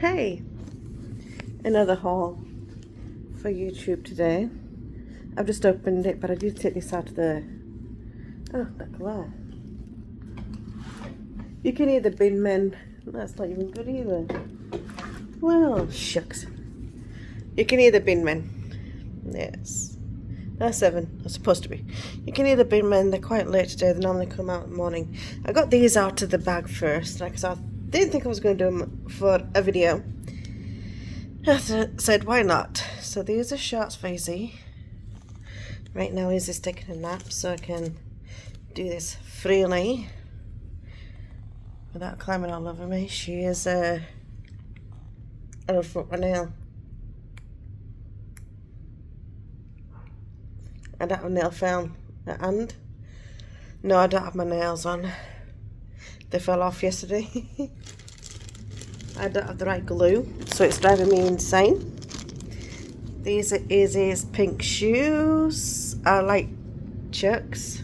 Hey, another haul for YouTube today. I've just opened it, but I did take this out of the... Oh, that glare. You can hear the bin men. That's not even good either. Well, shucks. You can hear the bin men. Yes. That's 7. That's supposed to be. You can hear the bin men. They're quite late today. They normally come out in the morning. I got these out of the bag first, because I didn't think I was going to do them for a video. I said, why not? So these are shorts for Izzy. Right now Izzy's taking a nap, so I can do this freely without climbing all over me. She is a foot my nail. I don't have a nail file. And no, I don't have my nails on. They fell off yesterday. I don't have the right glue, so it's driving me insane. These are Izzy's pink shoes. I like Chucks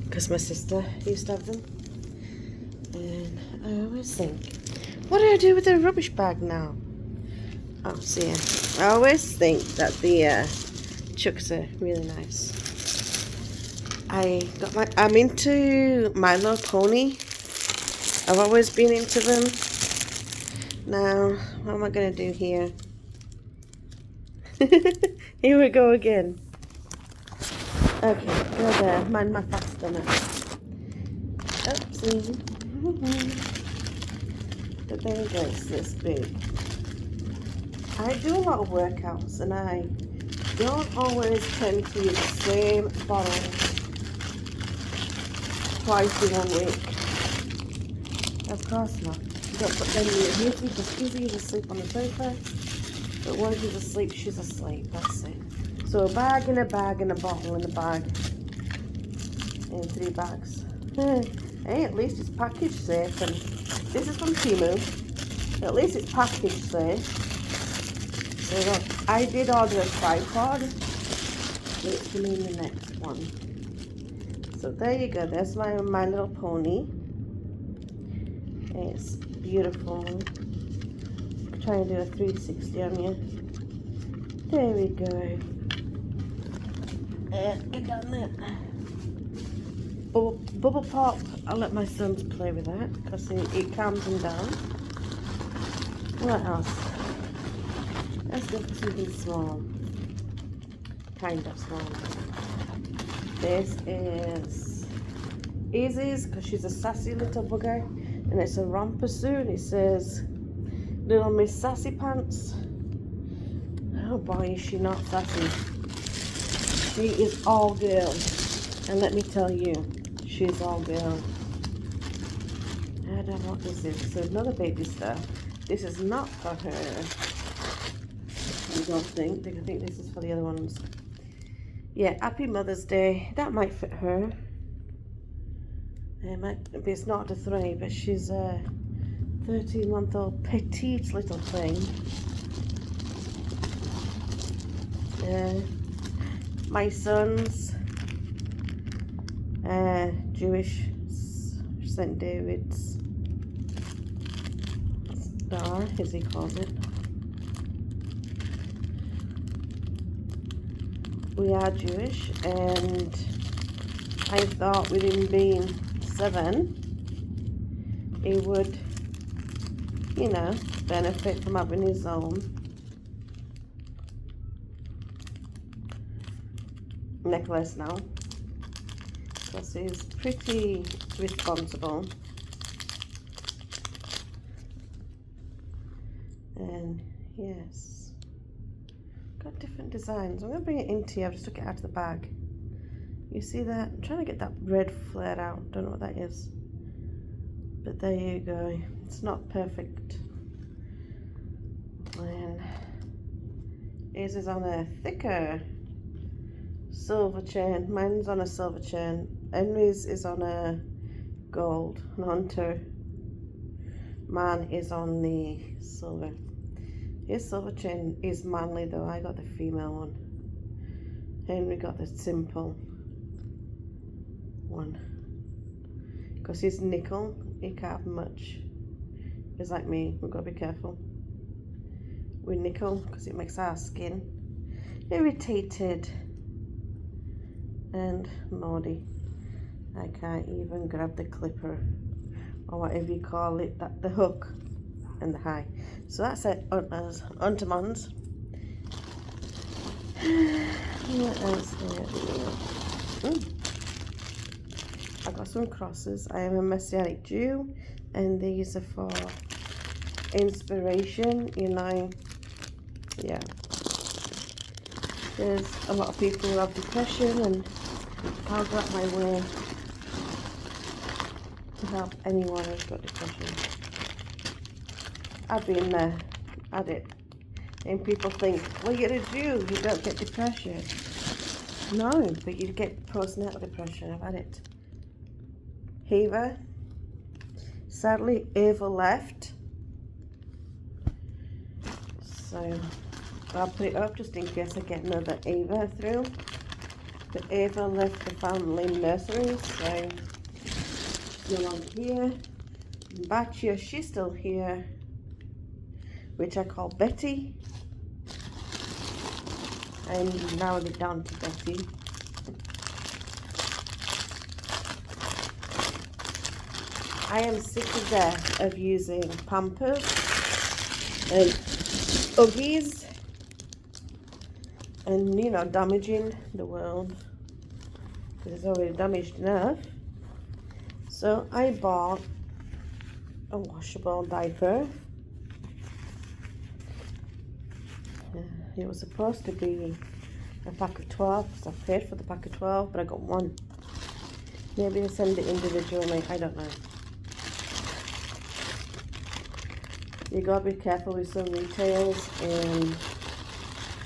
because my sister used to have them. And I always think, what do I do with the rubbish bag now? Oh, see, I always think that the Chucks are really nice. I'm into My Little Pony. I've always been into them. Now, what am I going to do here? Here we go again. Okay, go there. Mind my fat stomach. Oopsie. But there we go, it's this big. I do a lot of workouts and I don't always tend to use the same bottle twice in 1 week. Of course not. You don't put them in your beauty because Izzy's asleep on the sofa. But when she's asleep, she's asleep. That's it. So a bag and a bag and a bottle and a bag. And 3 bags. Hey, at least it's package safe. And this is from Temu. At least it's package safe. So look, I did order a tripod. It's going to be the next one. So there you go. There's My Little Pony. It's beautiful. Try and do a 360 on you. There we go. Get down there. Bubble pop. I'll let my sons play with that because it calms them down. What else? Let's go for something small. Kind of small. This is Izzy's because she's a sassy little bugger. And it's a romper suit. It says Little Miss Sassy Pants. Oh boy, is she not sassy. She is all girl. And let me tell you, she's all girl. I don't know what this is. So another baby stuff. This is not for her. I don't think. I think this is for the other ones. Yeah, Happy Mother's Day. That might fit her. It's not a 3, but she's a 13-month-old petite little thing. My son's Jewish St. David's star, as he calls it. We are Jewish, and I thought with him being 7, he would, you know, benefit from having his own necklace now, because he's pretty responsible. And yes, got different designs. I'm going to bring it into you. I've just took it out of the bag. You see that? I'm trying to get that red flare out. Don't know what that is. But there you go. It's not perfect. And his is on a thicker silver chain. Mine's on a silver chain. Henry's is on a gold. And Hunter, mine is on the silver. His silver chain is manly though. I got the female one. Henry got the simple one. Because he's nickel, he can't have much is like me. We've got to be careful with nickel because it makes our skin irritated and naughty. I can't even grab the clipper or whatever you call it, the hook and the high. So that's it on to Mons. What else here? I got some crosses. I am a Messianic Jew, and these are for inspiration, you know. Yeah. There's a lot of people who have depression, and I'll go out my way to help anyone who's got depression. I've been there, had it. And people think, well, you're a Jew, you don't get depression. No, but you get postnatal depression. I've had it. Eva. Sadly, Eva left. So I'll put it up just in case I get another Eva through. But Eva left the family nursery, so she's no longer here. Batya, she's still here, which I call Betty. And now I get down to Betty. I am sick to death of using Pampers and Uggies and, you know, damaging the world because it's already damaged enough. So I bought a washable diaper. It was supposed to be a pack of 12 because I paid for the pack of 12, but I got one. Maybe I send it individually, I don't know. You gotta be careful with some retails in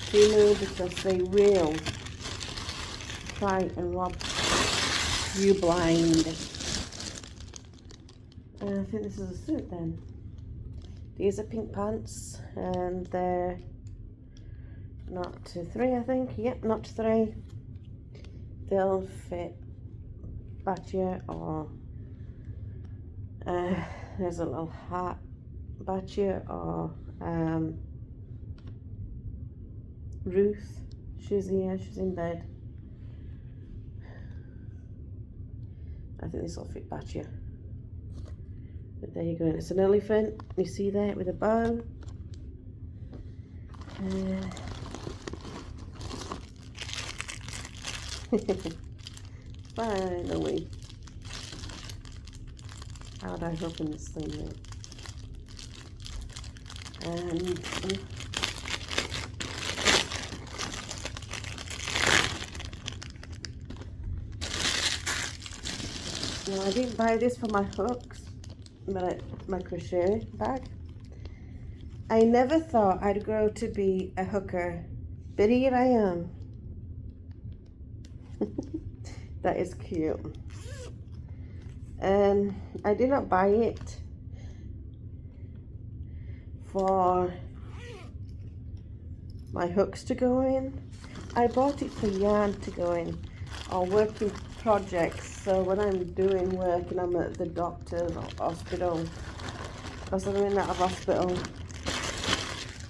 temu because they will try and rob you blind. And I think this is a suit then. These are pink pants and they're not to 3, I think. Yep, not to 3. They'll fit Batya or there's a little hat. Batya or Ruth. She's here, she's in bed. I think this will fit Batya. But there you go, it's an elephant. You see that with a bow. Finally. How would I open this thing now? And well, I didn't buy this for my hooks, but my crochet bag. I never thought I'd grow to be a hooker, but here I am. That is cute. And I did not buy it for my hooks to go in. I bought it for yarn to go in or working projects. So when I'm doing work and I'm at the doctor's or hospital, because I'm in and out of hospital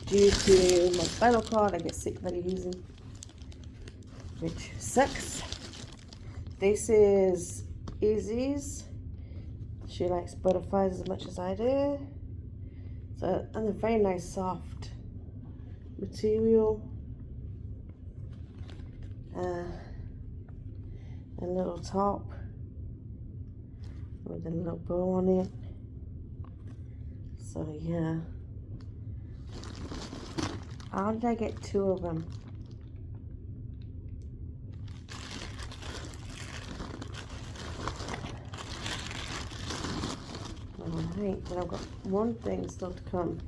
due to my spinal cord, I get sick very easy, which sucks. This is Izzy's. She likes butterflies as much as I do. So, and a very nice soft material. A little top with a little bow on it. So yeah. How did I get 2 of them? Alright, then I've got one thing still to come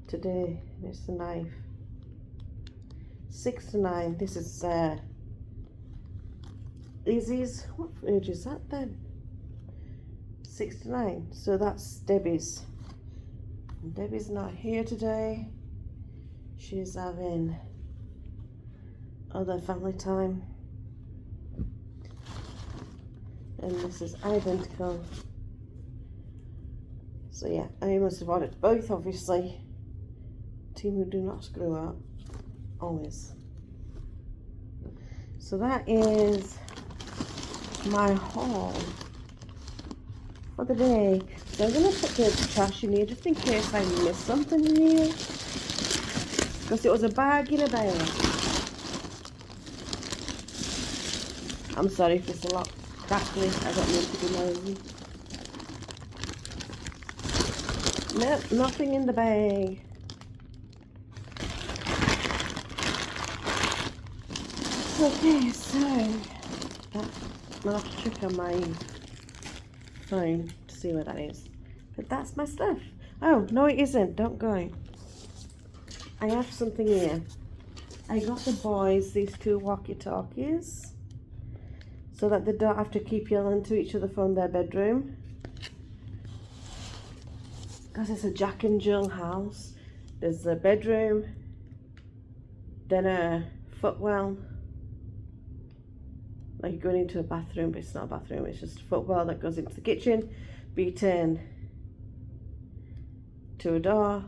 today, and it's the knife. 6 to 9. This is Izzy's. What age is that then? 6 to 9. So that's Debbie's. And Debbie's not here today. She's having other family time. And this is identical. So yeah, I must have ordered both, obviously. Temu do not screw up. Always. So that is my haul for the day. So I'm going to put the trash in here just in case I miss something in here. Because it was a bag in a bag. I'm sorry if it's a lot crackly. I don't mean to be noisy. Nope, nothing in the bag. Okay, so I'll have to check on my phone to see where that is. But that's my stuff. Oh, no it isn't. Don't go. I have something here. I got the boys these 2 walkie-talkies so that they don't have to keep yelling to each other from their bedroom. Because it's a Jack and Jill house. There's a bedroom, then a footwell. Like you're going into a bathroom, but it's not a bathroom, it's just a footwell that goes into the kitchen, be turned to a door,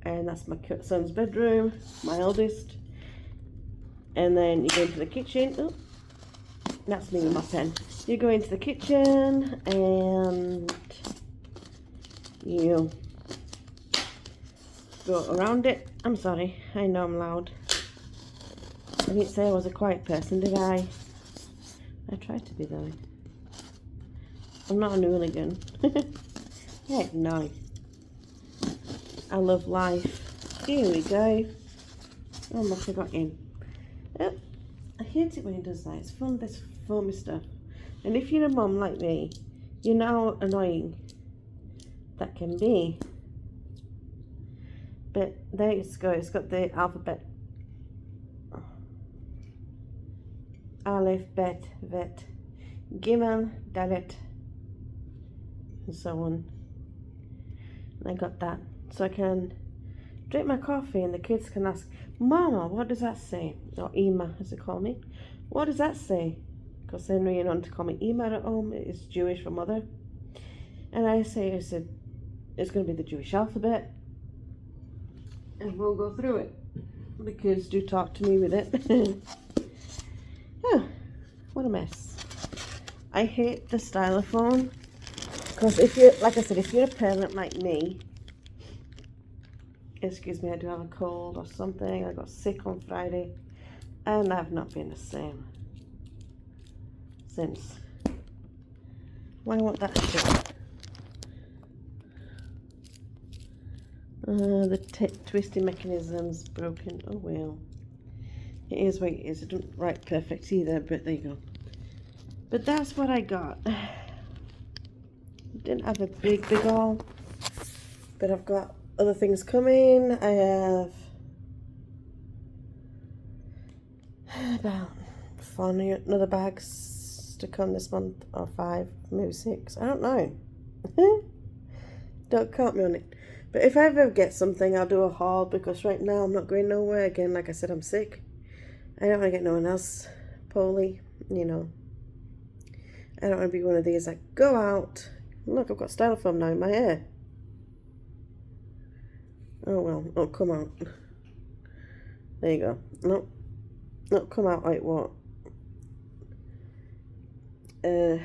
and that's my son's bedroom, my eldest. And then you go into the kitchen. Oh, that's me with my pen. You go into the kitchen and you go around it. I'm sorry, I know I'm loud. I didn't say I was a quiet person, did I? I tried to be though. I'm not a hooligan. Heck no. I love life. Here we go. Oh, I forgot him. Oh, I hate it when he does that. It's fun, this foamy stuff. And if you're a mum like me, you know how annoying that can be. But there it's go. It's got the alphabet. Aleph, Bet, Vet, Gimel, Dalet, and so on. And I got that. So I can drink my coffee and the kids can ask, Mama, what does that say? Or Ima, as they call me. What does that say? Because they're going on to call me Ima at home. It's Jewish for mother. And I said, it's going to be the Jewish alphabet. And we'll go through it. The kids do talk to me with it. Oh, what a mess. I hate the styrofoam. Because if you're, like I said, if you're a parent like me, excuse me, I do have a cold or something. I got sick on Friday and I've not been the same since. Why won't that shut? The twisting mechanism's broken. Oh well. It is what it is. It didn't write perfect either, but there you go. But that's what I got. Didn't have a big haul, but I've got other things coming. I have about 4 another bags to come this month, or 5, maybe 6. I don't know. Don't quote me on it. But if I ever get something, I'll do a haul, because right now I'm not going nowhere. Again, like I said, I'm sick. I don't want to get no one else poorly, you know. I don't want to be one of these that go out. Look, I've got styrofoam now in my hair. Oh well, oh come out. There you go. Nope. Not come out like what? But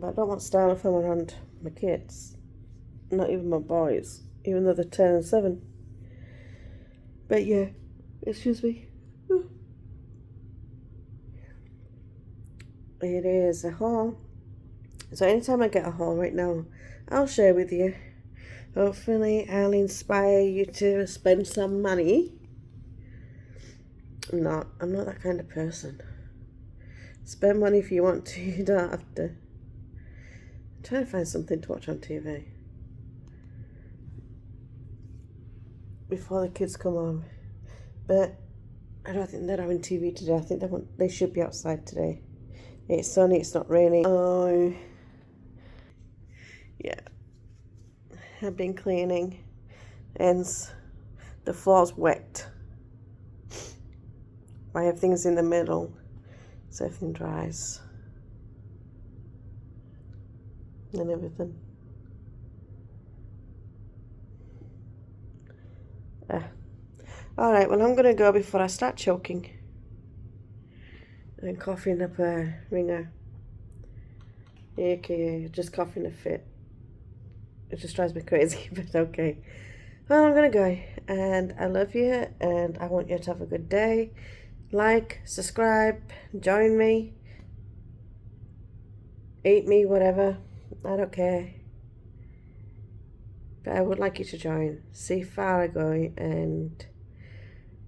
I don't want styrofoam around my kids. Not even my boys. Even though they're 10 and 7. But yeah, excuse me. It is a haul. So anytime I get a haul right now, I'll share with you. Hopefully I'll inspire you to spend some money. I'm not that kind of person. Spend money if you want to, you don't have to. I'm trying to find something to watch on TV before the kids come home. But I don't think they're having TV today. I think they should be outside today. It's sunny, it's not raining. Oh, yeah. I've been cleaning and the floor's wet. I have things in the middle so everything dries. and everything. Alright, well I'm going to go before I start choking and coughing up a ringer, aka just coughing a fit. It just drives me crazy, but okay. Well, I'm going to go, and I love you, and I want you to have a good day. Like, subscribe, join me, eat me, whatever. I don't care. But I would like you to join. See how far I go, and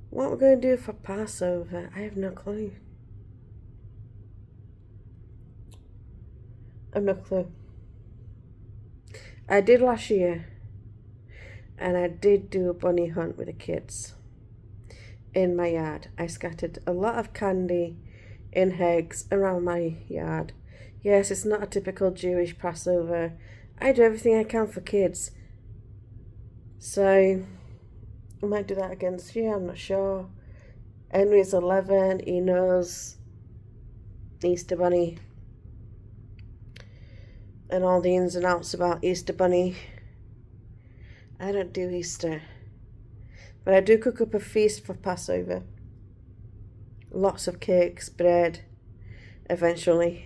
what we're going to do for Passover, I have no clue. I have no clue. I did last year, and I did do a bunny hunt with the kids in my yard. I scattered a lot of candy in eggs around my yard. Yes, it's not a typical Jewish Passover. I do everything I can for kids. So I might do that again this year, I'm not sure. Henry's 11, he knows Easter Bunny and all the ins and outs about Easter Bunny. I don't do Easter, but I do cook up a feast for Passover. Lots of cakes, bread, eventually.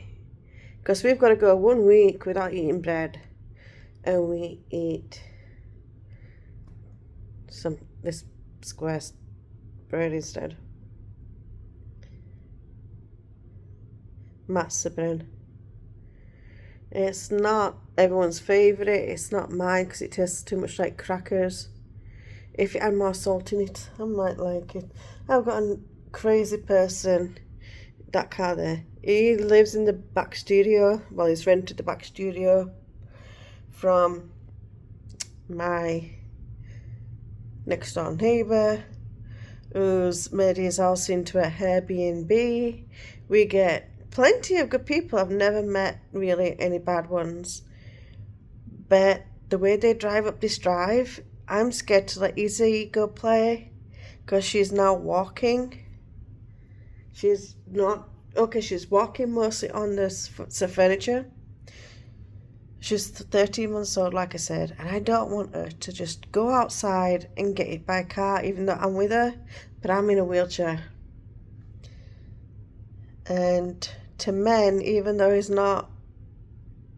Because we've got to go 1 week without eating bread. And we eat this square bread instead. Matzah bread. It's not everyone's favourite. It's not mine because it tastes too much like crackers. If you add more salt in it, I might like it. I've got a crazy person, that car there. He lives in the back studio. Well, he's rented the back studio from my next door neighbour, who's made his house into a Airbnb. We get plenty of good people. I've never met really any bad ones. But the way they drive up this drive, I'm scared to let Izzy go play because she's now walking. She's not, okay, she's walking mostly on this furniture. She's 13 months old, like I said, and I don't want her to just go outside and get hit by a car, even though I'm with her, but I'm in a wheelchair. And to men, even though he's not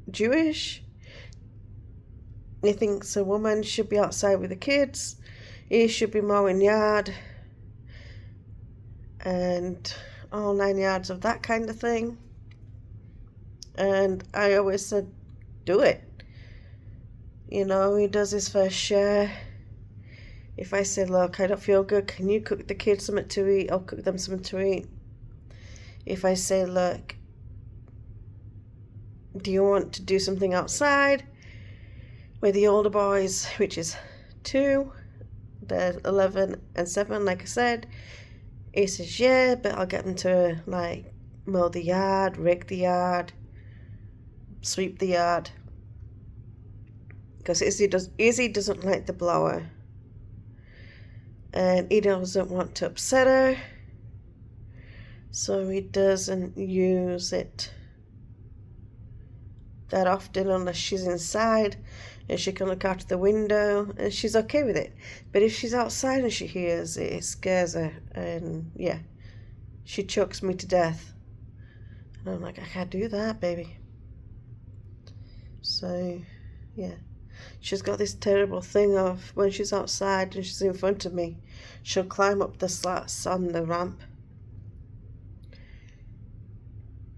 Jewish, he thinks a woman should be outside with the kids, he should be mowing yard, and all 9 yards of that kind of thing. And I always said, do it. You know, he does his fair share. If I say, look, I don't feel good, can you cook the kids something to eat? I'll cook them something to eat. If I say, look, do you want to do something outside with the older boys, which is 2, they're 11 and 7, like I said. He says, yeah, but I'll get them to, like, mow the yard, rake the yard, sweep the yard. Because Izzy doesn't like the blower. And he doesn't want to upset her. So he doesn't use it that often unless she's inside and she can look out the window and she's okay with it. But if she's outside and she hears it, it scares her, and yeah, she chokes me to death. And I'm like, I can't do that, baby. So yeah, she's got this terrible thing of when she's outside and she's in front of me, she'll climb up the slats on the ramp.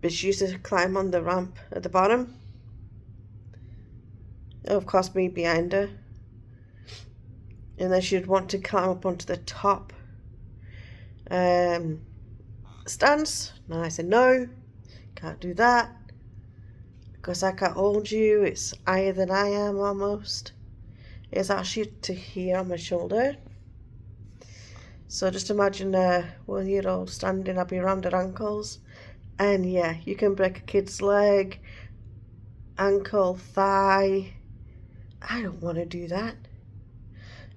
But she used to climb on the ramp at the bottom. Of course, me behind her. And then she'd want to climb up onto the top stands. And I said, no, can't do that. Because I can't hold you. It's higher than I am almost. It's actually to here on my shoulder. So just imagine a 1-year-old standing up around her ankles. And yeah, you can break a kid's leg, ankle, thigh. I don't want to do that.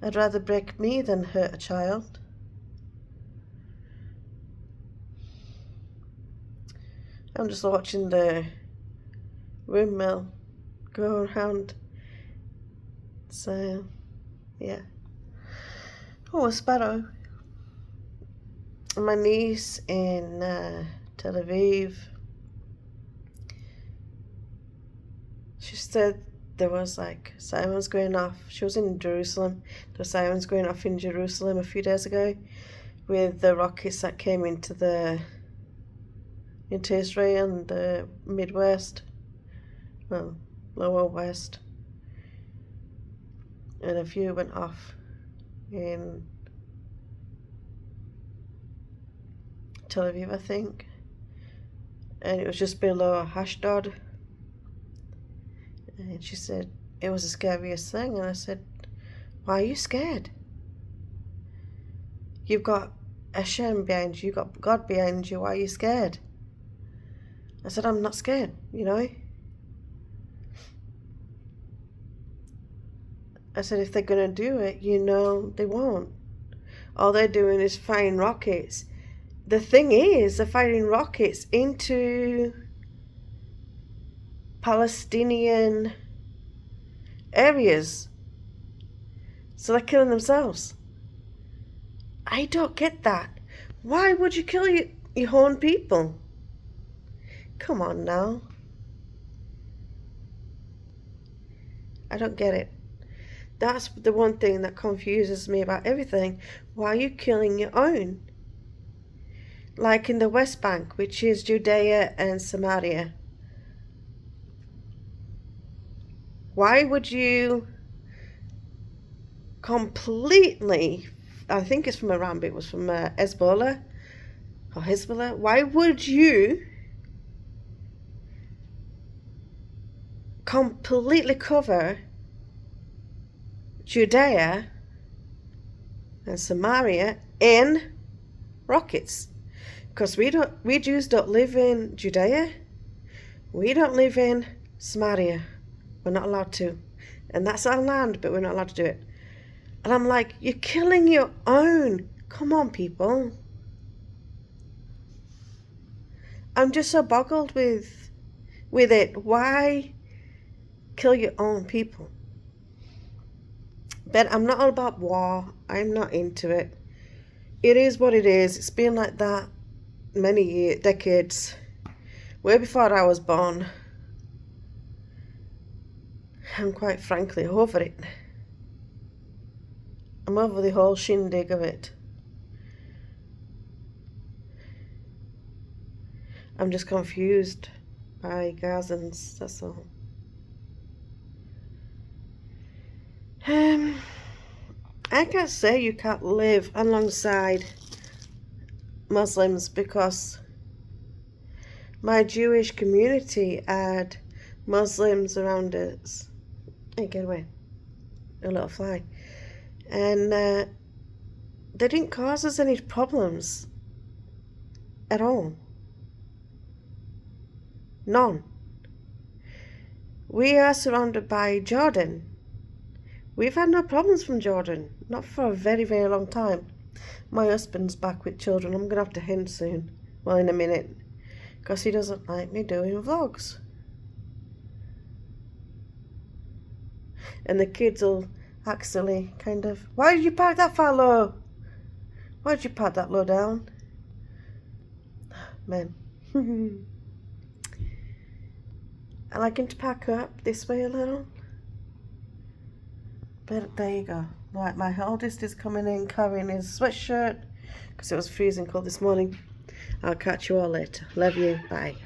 I'd rather break me than hurt a child. I'm just watching the windmill go around. So, yeah. Oh, a sparrow. My niece in Tel Aviv, she said there was like sirens going off. She was in Jerusalem. There were sirens going off in Jerusalem a few days ago with the rockets that came into Israel and the Midwest, well, lower west, and a few went off in Tel Aviv, I think, and it was just below Ashdod. And she said it was the scariest thing, and I said, why are you scared? You've got Hashem behind you, you've got God behind you, why are you scared? I said, I'm not scared, you know. I said, if they're going to do it, you know they won't. All they're doing is firing rockets. The thing is, they're firing rockets into Palestinian areas. So they're killing themselves. I don't get that. Why would you kill your own people? Come on now. I don't get it. That's the one thing that confuses me about everything. Why are you killing your own? Like in the West Bank, which is Judea and Samaria. Why would you completely, I think it's from Iran, but it was from Hezbollah. Why would you completely cover Judea and Samaria in rockets? Because we Jews don't live in Judea. We don't live in Samaria. We're not allowed to. And that's our land, but we're not allowed to do it. And I'm like, you're killing your own. Come on, people. I'm just so boggled with it. Why kill your own people? But I'm not all about war. I'm not into it. It is what it is. It's been like that many decades. Way before I was born. I'm quite frankly over it. I'm over the whole shindig of it. I'm just confused by Gazans, that's all. I can't say you can't live alongside Muslims because my Jewish community had Muslims around us. Hey, get away. A little fly. And they didn't cause us any problems at all. None. We are surrounded by Jordan. We've had no problems from Jordan. Not for a very, very long time. My husband's back with children. I'm going to have to hint soon. Well, in a minute. Because he doesn't like me doing vlogs. And the kids will actually kind of, why did you park that far low? Why did you park that low down? Men. I like him to pack up this way a little. But there you go. Right, my oldest is coming in carrying his sweatshirt because it was freezing cold this morning. I'll catch you all later. Love you. Bye.